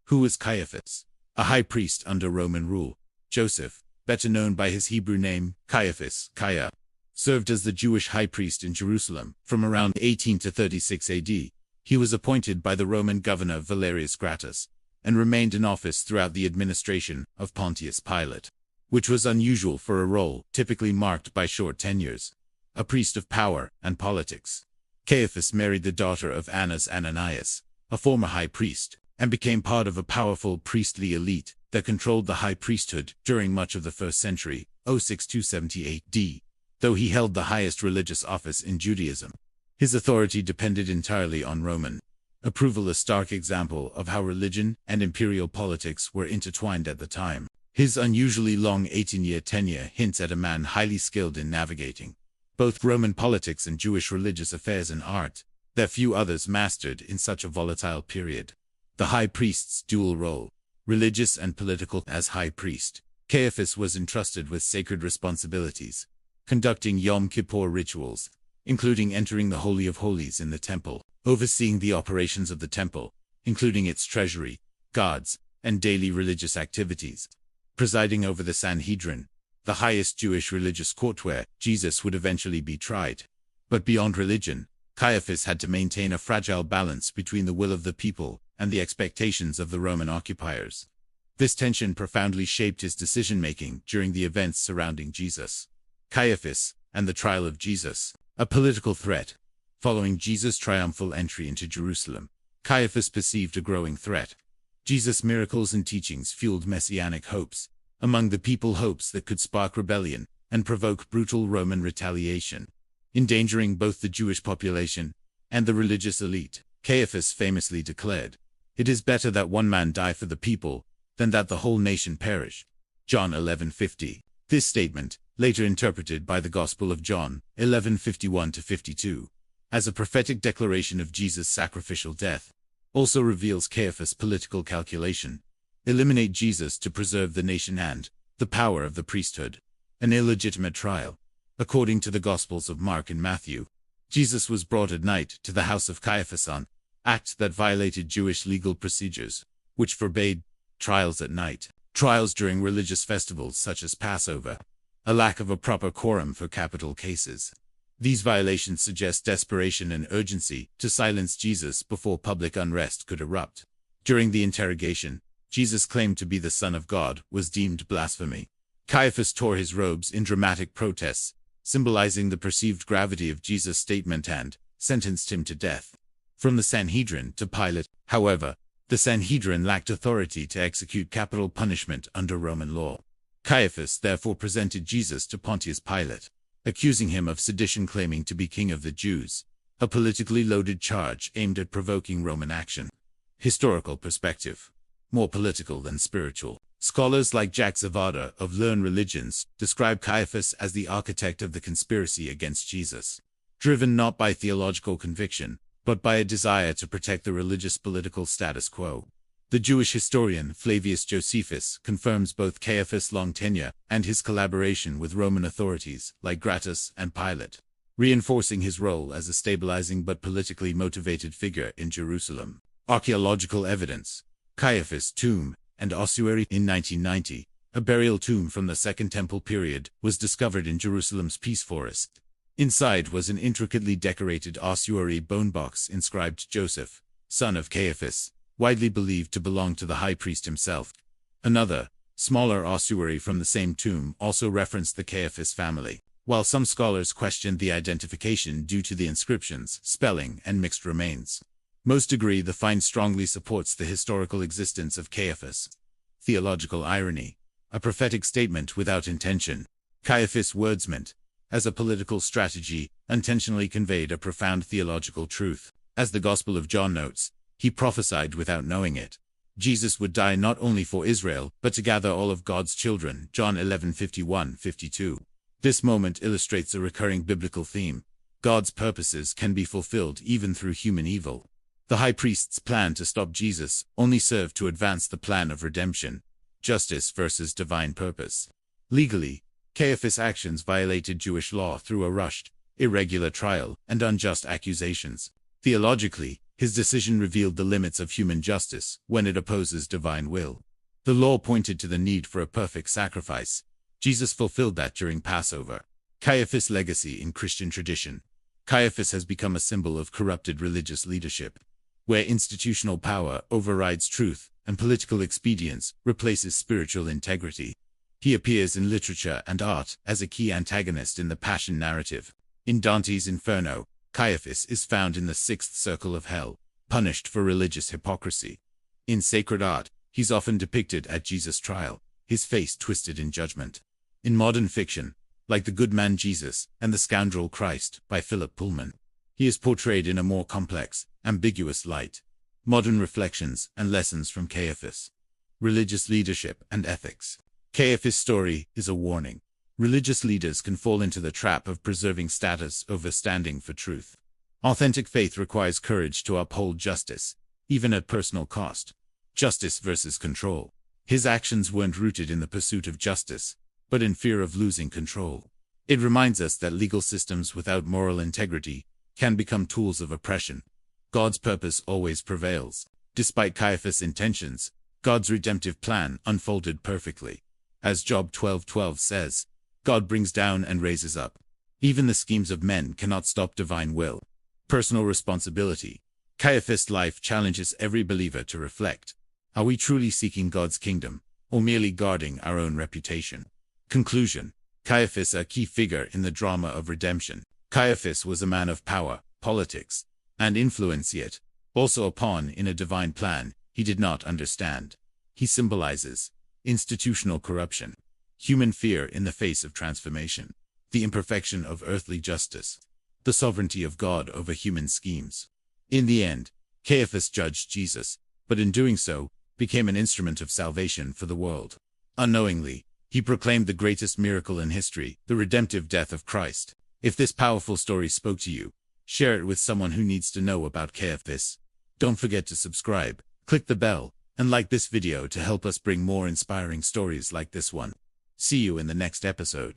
Who was Caiaphas? A high priest under Roman rule. Joseph, better known by his Hebrew name, Caiaphas, Kaya, served as the Jewish high priest in Jerusalem from around 18 to 36 AD. He was appointed by the Roman governor Valerius Gratus, and remained in office throughout the administration of Pontius Pilate, which was unusual for a role typically marked by short tenures. A priest of power and politics, Caiaphas married the daughter of Annas Ananias, a former high priest, and became part of a powerful priestly elite that controlled the high priesthood during much of the 1st century, 06-70 AD. Though he held the highest religious office in Judaism, his authority depended entirely on Roman approval, a stark example of how religion and imperial politics were intertwined at the time. His unusually long 18-year tenure hints at a man highly skilled in navigating both Roman politics and Jewish religious affairs and art that few others mastered in such a volatile period. The high priest's dual role, religious and political. As high priest, Caiaphas was entrusted with sacred responsibilities, conducting Yom Kippur rituals, including entering the Holy of Holies in the temple, overseeing the operations of the temple, including its treasury, guards, and daily religious activities, presiding over the Sanhedrin, the highest Jewish religious court where Jesus would eventually be tried. But beyond religion, Caiaphas had to maintain a fragile balance between the will of the people and the expectations of the Roman occupiers. This tension profoundly shaped his decision-making during the events surrounding Jesus. Caiaphas and the trial of Jesus, a political threat. Following Jesus' triumphal entry into Jerusalem, Caiaphas perceived a growing threat. Jesus' miracles and teachings fueled messianic hopes among the people, hopes that could spark rebellion and provoke brutal Roman retaliation, endangering both the Jewish population and the religious elite. Caiaphas famously declared, "It is better that one man die for the people than that the whole nation perish." John 11:50. This statement, later interpreted by the Gospel of John 11:51-52, as a prophetic declaration of Jesus' sacrificial death, also reveals Caiaphas' political calculation: eliminate Jesus to preserve the nation and the power of the priesthood. An illegitimate trial. According to the Gospels of Mark and Matthew, Jesus was brought at night to the house of Caiaphas, an act that violated Jewish legal procedures, which forbade trials at night, trials during religious festivals such as Passover, a lack of a proper quorum for capital cases. These violations suggest desperation and urgency to silence Jesus before public unrest could erupt. During the interrogation, Jesus' claim to be the Son of God was deemed blasphemy. Caiaphas tore his robes in dramatic protests, symbolizing the perceived gravity of Jesus' statement, and sentenced him to death. From the Sanhedrin to Pilate, however, the Sanhedrin lacked authority to execute capital punishment under Roman law. Caiaphas therefore presented Jesus to Pontius Pilate, accusing him of sedition, claiming to be king of the Jews, a politically loaded charge aimed at provoking Roman action. Historical perspective. More political than spiritual. Scholars like Jack Zavada of Learned Religions describe Caiaphas as the architect of the conspiracy against Jesus, driven not by theological conviction, but by a desire to protect the religious political status quo. The Jewish historian Flavius Josephus confirms both Caiaphas' long tenure and his collaboration with Roman authorities like Gratus and Pilate, reinforcing his role as a stabilizing but politically motivated figure in Jerusalem. Archaeological evidence. Caiaphas' tomb and ossuary. In 1990, a burial tomb from the Second Temple period was discovered in Jerusalem's Peace Forest. Inside was an intricately decorated ossuary bone box inscribed Joseph, son of Caiaphas, widely believed to belong to the high priest himself. Another, smaller ossuary from the same tomb also referenced the Caiaphas family, while some scholars questioned the identification due to the inscriptions, spelling, and mixed remains. Most agree the find strongly supports the historical existence of Caiaphas. Theological irony. A prophetic statement without intention. Caiaphas' wordsmith, as a political strategy, intentionally conveyed a profound theological truth. As the Gospel of John notes, he prophesied without knowing it. Jesus would die not only for Israel, but to gather all of God's children. John 11:51-52. This moment illustrates a recurring biblical theme. God's purposes can be fulfilled even through human evil. The high priest's plan to stop Jesus only served to advance the plan of redemption, justice versus divine purpose. Legally, Caiaphas' actions violated Jewish law through a rushed, irregular trial and unjust accusations. Theologically, His decision revealed the limits of human justice when it opposes divine will. The law pointed to the need for a perfect sacrifice. Jesus fulfilled that during Passover. Caiaphas' legacy in Christian tradition. Caiaphas has become a symbol of corrupted religious leadership, where institutional power overrides truth and political expedience replaces spiritual integrity. He appears in literature and art as a key antagonist in the Passion narrative. In Dante's Inferno, Caiaphas is found in the sixth circle of hell, punished for religious hypocrisy. In sacred art, he's often depicted at Jesus' trial, his face twisted in judgment. In modern fiction, like The Good Man Jesus and The Scoundrel Christ by Philip Pullman, he is portrayed in a more complex, ambiguous light. Modern reflections and lessons from Caiaphas. Religious leadership and ethics. Caiaphas' story is a warning. Religious leaders can fall into the trap of preserving status over standing for truth. Authentic faith requires courage to uphold justice, even at personal cost. Justice versus control. His actions weren't rooted in the pursuit of justice, but in fear of losing control. It reminds us that legal systems without moral integrity can become tools of oppression. God's purpose always prevails. Despite Caiaphas' intentions, God's redemptive plan unfolded perfectly. As Job 12:12 says, God brings down and raises up. Even the schemes of men cannot stop divine will. Personal responsibility. Caiaphas' life challenges every believer to reflect. Are we truly seeking God's kingdom, or merely guarding our own reputation? Conclusion. Caiaphas, a key figure in the drama of redemption. Caiaphas was a man of power, politics, and influence, yet also a pawn in a divine plan he did not understand. He symbolizes institutional corruption, human fear in the face of transformation, the imperfection of earthly justice, the sovereignty of God over human schemes. In the end, Caiaphas judged Jesus, but in doing so, became an instrument of salvation for the world. Unknowingly, he proclaimed the greatest miracle in history, the redemptive death of Christ. If this powerful story spoke to you, share it with someone who needs to know about Caiaphas. Don't forget to subscribe, click the bell, and like this video to help us bring more inspiring stories like this one. See you in the next episode.